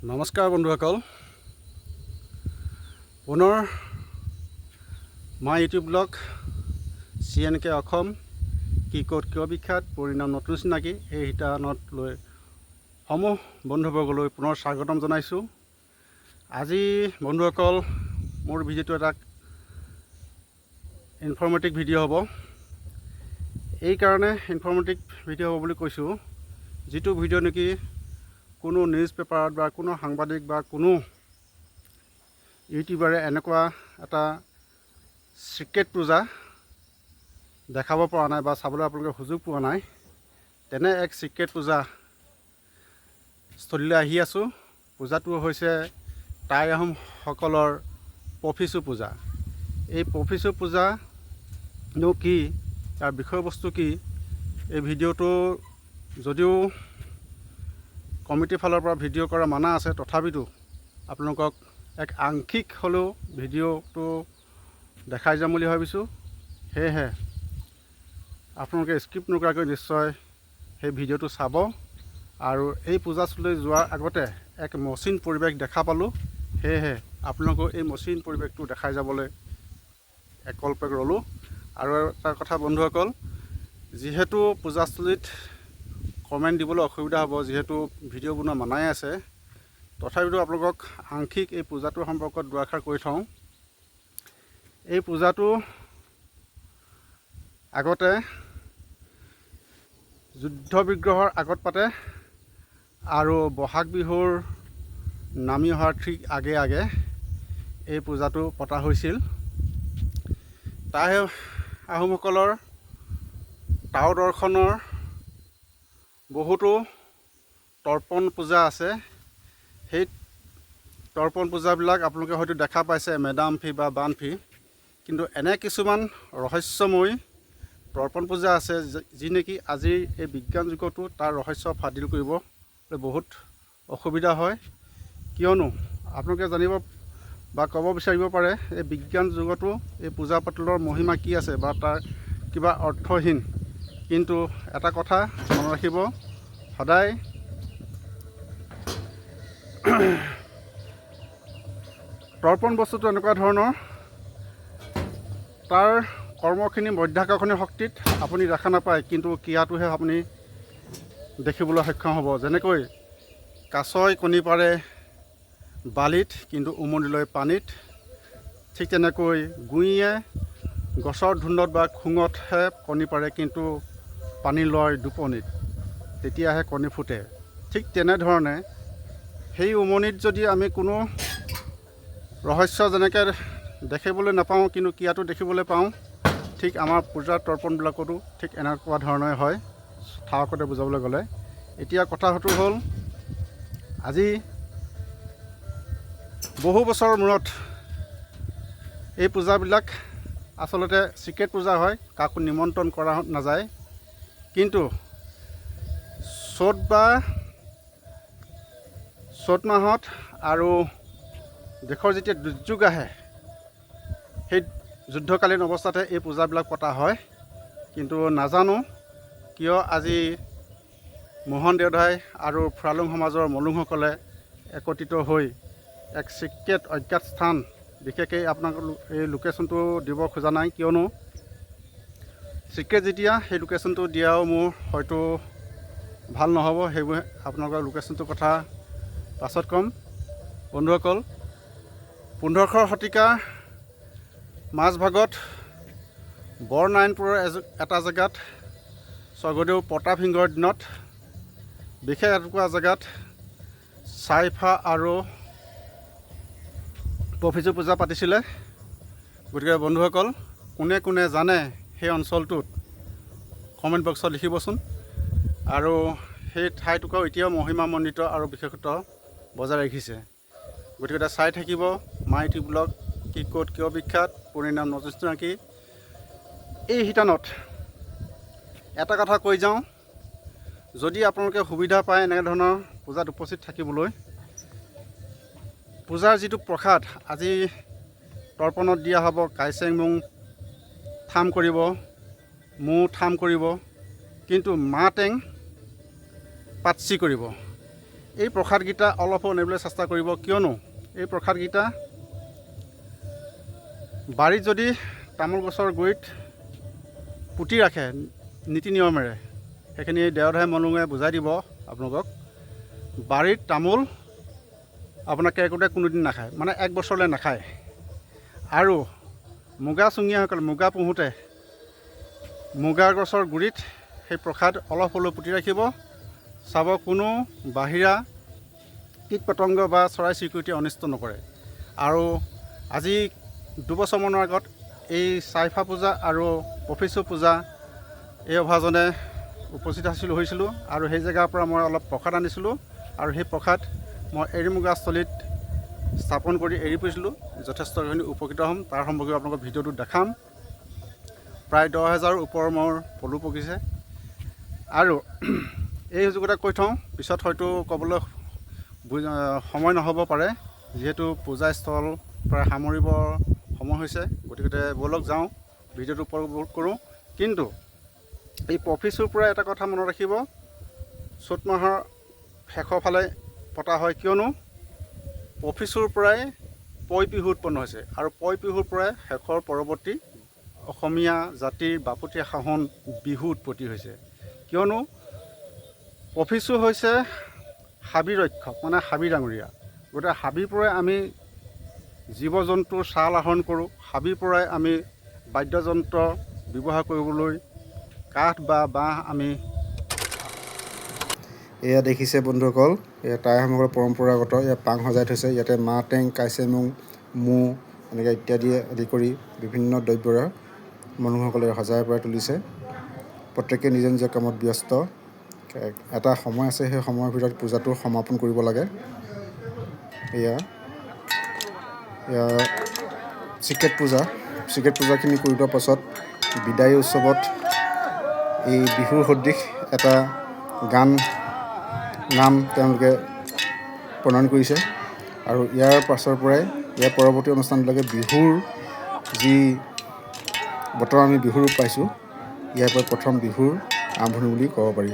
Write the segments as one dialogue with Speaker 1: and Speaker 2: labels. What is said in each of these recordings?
Speaker 1: নমস্কাৰ বন্ধুসকল, পুনৰ my YouTube blog CNK Assam কি ক'ত কিয় বিখ্যাত পৰিণাম নতুন চিনাকি এই শিতানত লৈ সমূহ বন্ধুবৰ্গলৈ পুনৰ স্বাগতম জনাইছোঁ। আজি বন্ধুসকল মোৰ ভিডিঅ'টো এটা ইনফৰ্মেটিভ ভিডিঅ' হ'ব। এই কাৰণে ইনফৰ্মেটিভ ভিডিঅ' হ'ব বুলি কৈছোঁ, যিটো ভিডিঅ' নেকি কোনো নিউজ পেপাৰত বা কোনো সাংবাদিক বা কোনো ইউটিউবাৰে এনেকুৱা এটা চিক্ৰেট পূজা দেখাব পৰা নাই বা চাবলৈ আপোনালোকে সুযোগ পোৱা নাই। তেনে এক চিক্ৰেট পূজা স্থলীলৈ আহি আছোঁ। পূজাটো হৈছে টাই আহোমসকলৰ পফিচু পূজা। এই পফিচু পূজানো কি, তাৰ বিষয়বস্তু কি, এই ভিডিঅ'টো যদিও কমিটিৰ ফালৰ পৰা ভিডিঅ' কৰা মানা আছে, তথাপিতো আপোনালোকক এক আংশিক হ'লেও ভিডিঅ'টো দেখাই যাম বুলি ভাবিছোঁ। সেয়েহে আপোনালোকে স্কিপ নকৰাকৈ নিশ্চয় সেই ভিডিঅ'টো চাব। আৰু এই পূজাস্থলীলৈ যোৱাৰ আগতে এক মসৃণ পৰিৱেশ দেখা পালোঁ, সেয়েহে আপোনালোকক এই মসৃণ পৰিৱেশটো দেখাই যাবলৈ একল্পে ৰ'লোঁ। আৰু এটা কথা বন্ধুসকল, যিহেতু পূজাস্থলীত কমেণ্ট দিবলৈ অসুবিধা হ'ব, যিহেতু ভিডিঅ' বনোৱা মানাই আছে, তথাপিতো আপোনালোকক আংশিক এই পূজাটোৰ সম্পৰ্কত দুআষাৰ কৈ থওঁ। এই পূজাটো আগতে যুদ্ধ বিগ্ৰহৰ আগত পাতে আৰু বহাগ বিহুৰ নামি অহাৰ ঠিক আগে আগে এই পূজাটো পতা হৈছিল। টাই আহোমসকলৰ টাও দৰ্শনৰ বহুতো তৰ্পণ পূজা আছে। সেই তৰ্পণ পূজাবিলাক আপোনালোকে হয়তো দেখা পাইছে, মেডাম ফি বা বানফি। কিন্তু এনে কিছুমান ৰহস্যময় তৰ্পণ পূজা আছে যি নেকি আজিৰ এই বিজ্ঞান যুগতো তাৰ ৰহস্য ফাদিল কৰিবলৈ বহুত অসুবিধা হয়। কিয়নো আপোনালোকে জানিব বা ক'ব বিচাৰিব পাৰে, এই বিজ্ঞান যুগতো এই পূজা পাতলৰ মহিমা কি আছে বা তাৰ কিবা অৰ্থহীন। কিন্তু এটা কথা মনত ৰাখিব, সদায় তৰ্পণ বস্তুটো এনেকুৱা ধৰণৰ, তাৰ কৰ্মখিনি মধ্যাকৰ্ষণীয় শক্তিত আপুনি দেখা নাপায়, কিন্তু ক্ৰিয়াটোহে আপুনি দেখিবলৈ সক্ষম হ'ব। যেনেকৈ কাছই কণী পাৰে বালিত কিন্তু উমনি লয় পানীত, ঠিক তেনেকৈ গুইয়ে গছৰ ধুন্দত বা খোঙতহে কণী পাৰে, কিন্তু পানী লয় দুপনিত, তেতিয়াহে কণী ফুটে। ঠিক তেনেধৰণে সেই উমনিত যদি আমি কোনো ৰহস্য যেনেকৈ দেখিবলৈ নাপাওঁ, কিন্তু ক্ৰিয়াটো দেখিবলৈ পাওঁ, ঠিক আমাৰ পূজাৰ তৰ্পণবিলাকতো ঠিক এনেকুৱা ধৰণে হয়, ঠাউকতে বুজাবলৈ গ'লে। এতিয়া কথাটো হ'ল, আজি বহু বছৰৰ মূৰত এই পূজাবিলাক আচলতে চিক্ৰেট পূজা হয়, কাকো নিমন্ত্ৰণ কৰা নাযায়। কিন্তু চ'ত মাহত আৰু দেশৰ যেতিয়া দুৰ্যোগ আহে, সেই যুদ্ধকালীন অৱস্থাতে এই পূজাবিলাক পতা হয়। কিন্তু নাজানো কিয় আজি মোহন দেওধাই আৰু ফুৰালুং সমাজৰ মলুংসকলে একত্ৰিত হৈ এক চিক্ৰেট অজ্ঞাত স্থান, বিশেষকৈ আপোনাক এই লোকেশ্যনটো দিব খোজা নাই, কিয়নো চিক্ৰেট যেতিয়া সেই লোকেশ্যনটো দিয়াও মোৰ হয়তো ভাল নহ'ব। সেইবোৰ আপোনালোকৰ লোকেশ্যনটোৰ কথা পাছত ক'ম। বন্ধুসকল, 1500 শতিকাৰ মাজভাগত বৰনাৰায়ণপুৰৰ এটা জেগাত স্বৰ্গদেউ প্ৰতাপ সিংহৰ দিনত বিশেষ এটুকুৰা জেগাত চাইফা আৰু পফিচু পূজা পাতিছিলে। গতিকে বন্ধুসকল, কোনে কোনে জানে সেই অঞ্চলটোত কমেণ্ট বক্সত লিখিবচোন। আৰু সেই ঠাইটুকুৰাও এতিয়াও মহিমামণ্ডিত আৰু বিশেষত্ব বজাই ৰাখিছে। গতিকে চাই থাকিব মাই ইউটিউব ব্লগ কি ক'ত কিয় বিখ্যাত পৰিণাম নতুন চিনাকি। এই শিতানত এটা কথা কৈ যাওঁ, যদি আপোনালোকে সুবিধা পায় এনেকৈ ধৰণৰ পূজাত উপস্থিত থাকিবলৈ, পূজাৰ যিটো প্ৰসাদ আজি তৰ্পণত দিয়া হ'ব, কাইচেং মুং থাম কৰিব, থাম কৰিব, কিন্তু মা টেং পাতচি কৰিব। এই প্ৰসাদকেইটা অলপো নিবলৈ চেষ্টা কৰিব, কিয়নো এই প্ৰসাদকেইটা বাৰীত যদি তামোল গছৰ গুৰিত পুতি ৰাখে নীতি নিয়মেৰে, সেইখিনি দেওধাই মনুঙে বুজাই দিব আপোনালোকক। বাৰীত তামোল আপোনাৰ কেৰ্কেটুৱাই কোনোদিন নাখায়, মানে 1 বছৰলৈ নাখায়। আৰু মুগা চুঙীয়াসকলে মুগা পুহোঁতে মুগা গছৰ গুৰিত সেই প্ৰসাদ অলপ হ'লেও পুতি ৰাখিব, চাব কোনো বাহিৰা কীট পতংগ বা চৰাই চিৰিকটিয়ে অনিষ্ট নকৰে। আৰু আজি 2 বছৰমানৰ আগত এই চাইফা পূজা আৰু পফিচু পূজা এই অভাজনে উপস্থিত হৈছিলোঁ আৰু সেই জেগাৰ পৰা মই অলপ প্ৰসাদ আনিছিলোঁ আৰু সেই প্ৰসাদ মই এৰিমুগাস্থলীত স্থাপন কৰি এৰি ফুৰিছিলোঁ। যথেষ্টখিনি উপকৃত হ'ম, তাৰ সম্পৰ্কে আপোনালোকক ভিডিঅ'টোত দেখাম। প্ৰায় 10,000ৰ ওপৰৰ মোৰ পলু পকিছে। আৰু এই সুযোগতে কৈ থওঁ, পিছত হয়তো ক'বলৈ সময় নহ'ব পাৰে, যিহেতু পূজাস্থল প্ৰায় সামৰিবৰ সময় হৈছে। গতিকে ব'লক যাওঁ, ভিডিঅ'টো উপভোগ কৰোঁ। কিন্তু এই পফিচুৰ পৰা এটা কথা মনত ৰাখিব, চ'ত মাহৰ শেষৰ ফালে পতা হয়, কিয়নো পফিচুৰ পৰাই পই পিহু উৎপন্ন হৈছে আৰু পই পিহুৰ পৰাই শেষৰ পৰৱৰ্তী অসমীয়া জাতিৰ বাপতি সাহোন বিহু উৎপত্তি হৈছে। কিয়নো পফিচু হৈছে হাবি ৰক্ষক, মানে হাবি ডাঙৰীয়া। গতিকে হাবিৰ পৰাই আমি জীৱ জন্তুৰ ছাল আহৰণ কৰোঁ, হাবিৰ পৰাই আমি বাদ্যযন্ত্ৰ ব্যৱহাৰ কৰিবলৈ কাঠ বা বাঁহ আমি। এয়া দেখিছে বন্ধুসকল, এয়া টাই আহোমৰ পৰম্পৰাগত এয়া পাং সজাই থৈছে। ইয়াতে মাহ টেং, কাইচেমুং, মৌ এনেকৈ ইত্যাদি আদি কৰি বিভিন্ন দ্ৰব্যৰে মানুহসকলে সজাই পৰাই তুলিছে। প্ৰত্যেকে নিজৰ নিজৰ কামত ব্যস্ত। এটা সময় আছে, সেই সময়ৰ ভিতৰত পূজাটো সমাপন কৰিব লাগে। এয়া চিক্ৰেট পূজাখিনি কৰি লোৱাৰ পাছত বিদায়ী উৎসৱত এই বিহুৰ সদৃশ এটা নাম তেওঁলোকে প্ৰণয়ন কৰিছে। আৰু ইয়াৰ পাছৰ পৰাই ইয়াৰ পৰৱৰ্তী অনুষ্ঠানবিলাকে বিহুৰ যি বতৰ আমি বিহুৰ ৰূপ পাইছোঁ, ইয়াৰ পৰা প্ৰথম বিহুৰ আৰম্ভণি বুলি ক'ব পাৰি।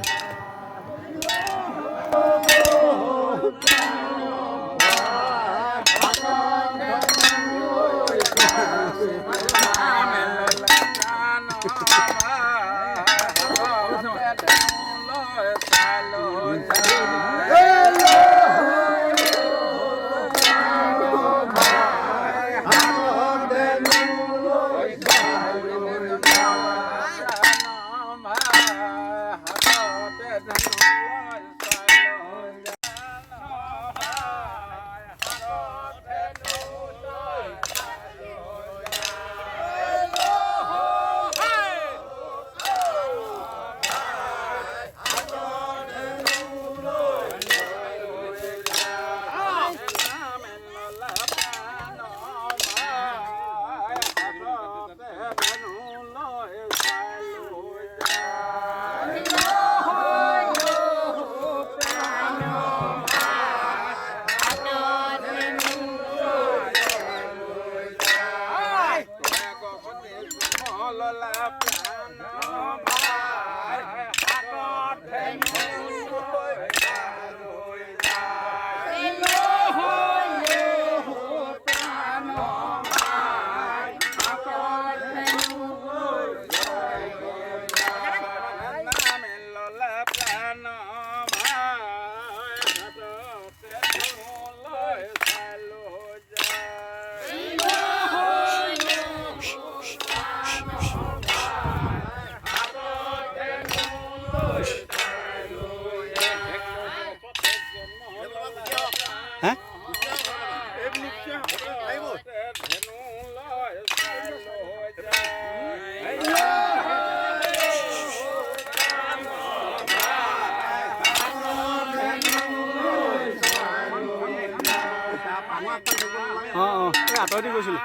Speaker 1: আঁতৰি গৈছিলোঁ।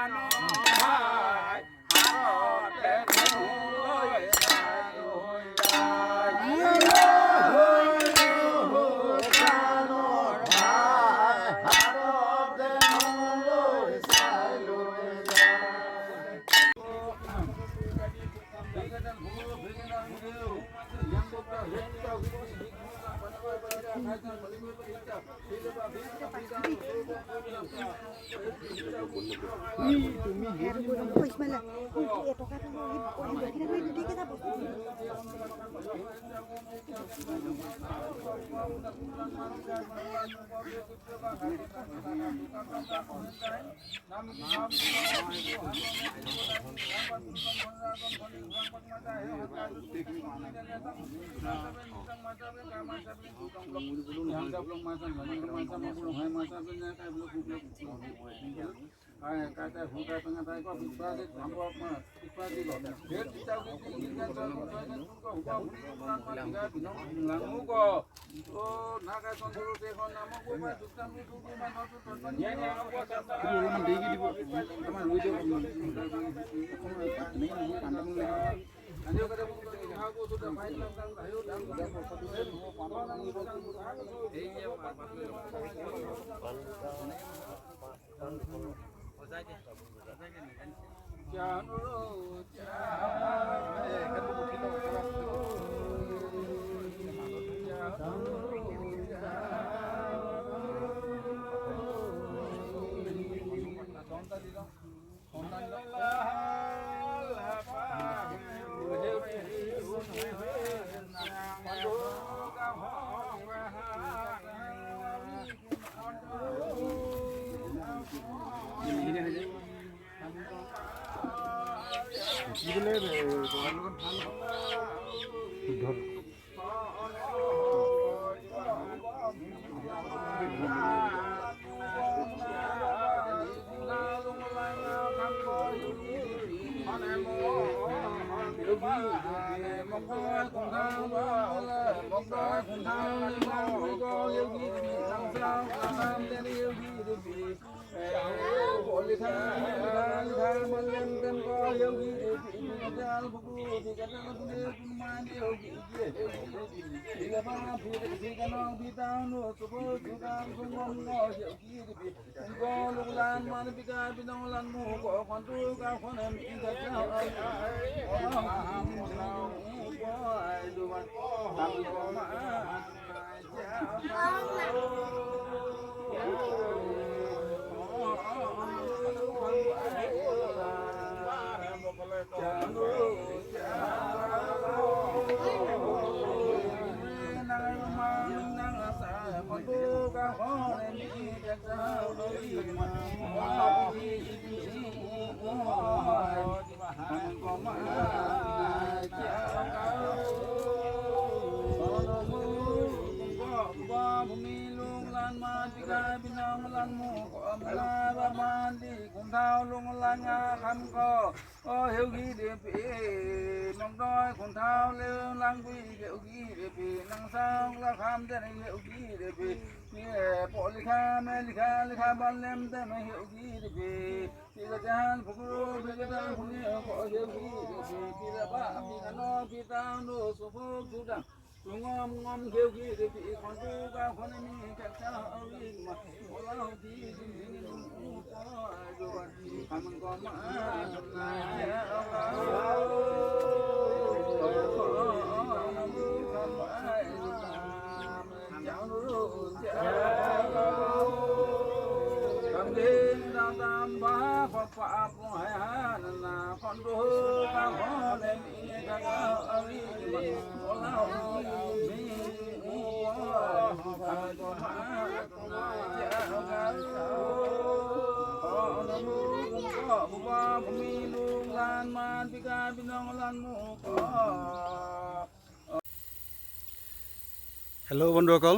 Speaker 1: হেল্ল' বন্ধুসকল,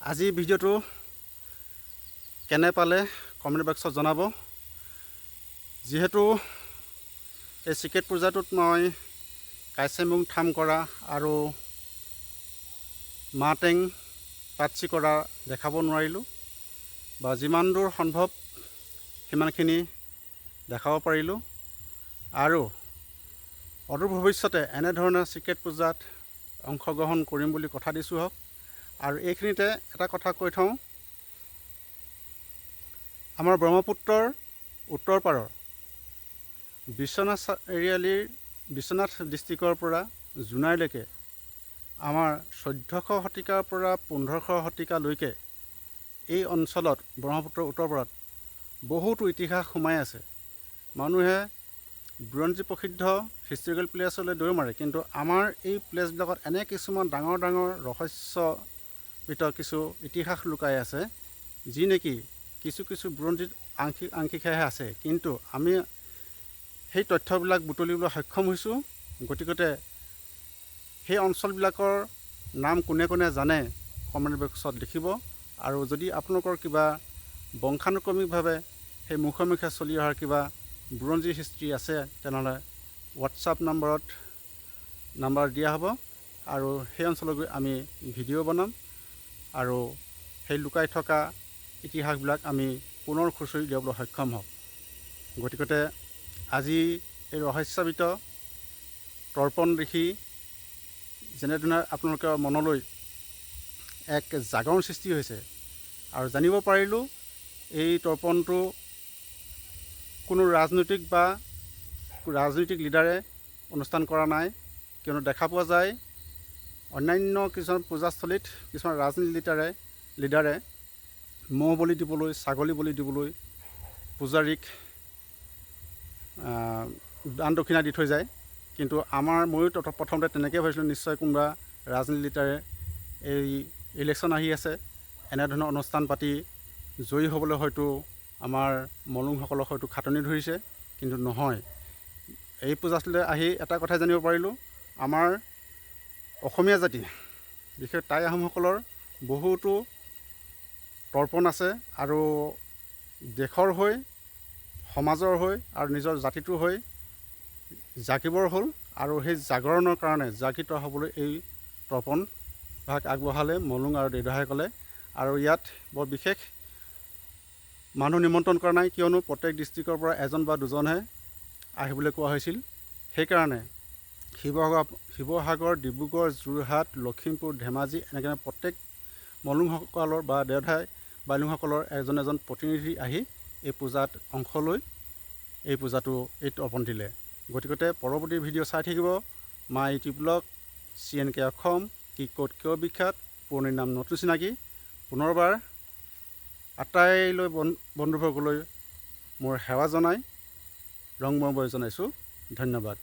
Speaker 1: আজি ভিডিঅ'টো কেনে পালে কমেণ্ট বক্সত জনাব। যিহেতু এই চিক্ৰেট পূজাটোত মই কাইচেমুং থাম কৰা আৰু মা টেং পাতচি কৰা দেখাব নোৱাৰিলোঁ, বা যিমান দূৰ সম্ভৱ সিমানখিনি দেখাব পাৰিলোঁ। আৰু অদূৰ ভৱিষ্যতে এনেধৰণৰ চিক্ৰেট পূজাত অংশগ্ৰহণ কৰিম বুলি কথা দিছোঁ হওক। আৰু এইখিনিতে এটা কথা কৈ থওঁ, আমাৰ ব্ৰহ্মপুত্ৰৰ উত্তৰ পাৰৰ বিশ্বনাথ চাৰিআলিৰ বিশ্বনাথ ডিষ্ট্ৰিক্টৰ পৰা জোনাইলৈকে আমাৰ 1400 শতিকাৰ পৰা 1500 শতিকালৈকে এই অঞ্চলত ব্ৰহ্মপুত্ৰৰ উত্তৰ-পাৰত বহুতো ইতিহাস সোমাই আছে। মানুহে বুৰঞ্জী প্ৰসিদ্ধ হিষ্টৰিকেল প্লেচলৈ দৌৰ মাৰে, কিন্তু আমাৰ এই প্লেচবিলাকত এনে কিছুমান ডাঙৰ ডাঙৰ ৰহস্যবিত কিছু ইতিহাস লুকাই আছে, যি নেকি কিছু কিছু বুৰঞ্জীত আংশিকহে আছে, কিন্তু আমি সেই তথ্যবিলাক বুটলিবলৈ সক্ষম হৈছোঁ। গতিকে সেই অঞ্চলবিলাকৰ নাম কোনে কোনে জানে কমেণ্ট বক্সত লিখিব। আৰু যদি আপোনালোকৰ কিবা বংশানুক্ৰমিকভাৱে সেই মুখে মুখে চলি অহাৰ কিবা বুৰঞ্জী হিষ্ট্ৰী আছে, তেনেহ'লে হোৱাটছআপ নাম্বাৰ দিয়া হ'ব, আৰু সেই অঞ্চলত গৈ আমি ভিডিঅ' বনাম আৰু সেই লুকাই থকা ইতিহাসবিলাক আমি পুনৰ খুচৰি উলিয়াবলৈ সক্ষম হ'ম। গতিকে আজি এই ৰহস্যবিত তৰ্পণ দেখি যেনেধৰণে আপোনালোকৰ মনলৈ এক জাগৰণ সৃষ্টি হৈছে, আৰু জানিব পাৰিলোঁ এই তৰ্পণটো কোনো ৰাজনৈতিক লিডাৰে অনুষ্ঠান কৰা নাই, কিয়নো দেখা পোৱা যায় অন্যান্য কিছুমান পূজাস্থলীত কিছুমান ৰাজনীতি লিডাৰে ম'হ বলি দিবলৈ, ছাগলী বলি দিবলৈ পূজাৰীক দান দক্ষিণা দি থৈ যায়। কিন্তু ময়ো প্ৰথমতে তেনেকৈ ভাবিছিলোঁ, নিশ্চয় কোনোবা ৰাজনীতি লিডাৰে এই ইলেকশ্যন আহি আছে, এনেধৰণৰ অনুষ্ঠান পাতি জয়ী হ'বলৈ হয়তো আমাৰ মলুংসকলক হয়তো খাটনি ধৰিছে, কিন্তু নহয়। এই পূজাস্থলীলৈ আহি এটা কথাই জানিব পাৰিলোঁ, আমাৰ অসমীয়া জাতি বিশেষ টাই আহোমসকলৰ বহুতো তৰ্পণ আছে, আৰু দেশৰ হৈ, সমাজৰ হৈ আৰু নিজৰ জাতিটোৰ হৈ জাগিবৰ হ'ল, আৰু সেই জাগৰণৰ কাৰণে জাগৃত হ'বলৈ এই তৰ্পণ ভাগ আগবঢ়ালে মলুং আৰু দেউতাসকলে। আৰু ইয়াত বৰ বিশেষ মানুহ নিমন্ত্ৰণ কৰা নাই, কিয়নো প্ৰত্যেক ডিষ্ট্ৰিক্টৰ পৰা এজন বা দুজনহে আহিবলৈ কোৱা হৈছিল। সেইকাৰণে শিৱসাগৰ, ডিব্ৰুগড়, যোৰহাট, লখিমপুৰ, ধেমাজি এনেকৈ প্ৰত্যেক মলুংসকলৰ বা দেওধাই বাইলুংসকলৰ এজন এজন প্ৰতিনিধি আহি এই পূজাত অংশ লৈ এই তৰ্পণ দিলে। গতিকে পৰৱৰ্তী ভিডিঅ' চাই থাকিব। My YouTube blog CNK Assam, কি ক'ত কিয় বিখ্যাত, পুৰণিৰ নাম নতুন চিনাকি। পুনৰবাৰ আটাইলৈ বন্ধুবৰ্গলৈ মোৰ সেৱা জনাই ৰং মৰম জনাইছোঁ। ধন্যবাদ।